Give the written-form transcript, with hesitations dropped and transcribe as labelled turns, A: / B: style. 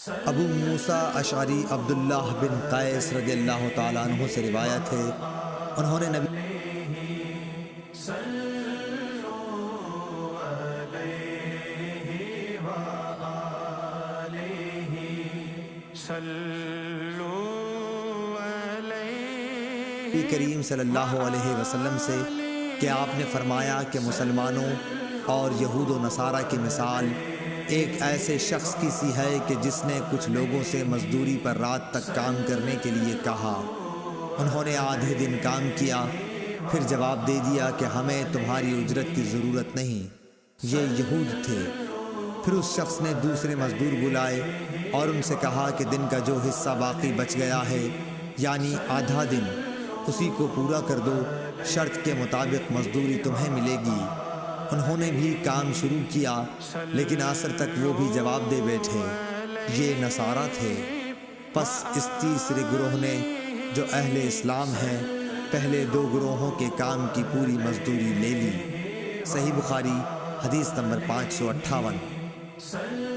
A: ابو موسیٰ اشعری عبداللہ بن قیس رضی اللہ تعالیٰ عنہ سے روایت ہے، انہوں نے نبی کریم صلی اللہ علیہ وسلم سے کہ آپ نے فرمایا کہ مسلمانوں اور یہود و نصارہ کی مثال ایک ایسے شخص کی سی ہے کہ جس نے کچھ لوگوں سے مزدوری پر رات تک کام کرنے کے لیے کہا۔ انہوں نے آدھے دن کام کیا، پھر جواب دے دیا کہ ہمیں تمہاری اجرت کی ضرورت نہیں، یہ یہود تھے۔ پھر اس شخص نے دوسرے مزدور بلائے اور ان سے کہا کہ دن کا جو حصہ باقی بچ گیا ہے، یعنی آدھا دن، اسی کو پورا کر دو، شرط کے مطابق مزدوری تمہیں ملے گی۔ انہوں نے بھی کام شروع کیا، لیکن عصر تک وہ بھی جواب دے بیٹھے، یہ نصارہ تھے۔ پس اس تیسرے گروہ نے، جو اہل اسلام ہیں، پہلے دو گروہوں کے کام کی پوری مزدوری لے لی۔ صحیح بخاری حدیث نمبر 558۔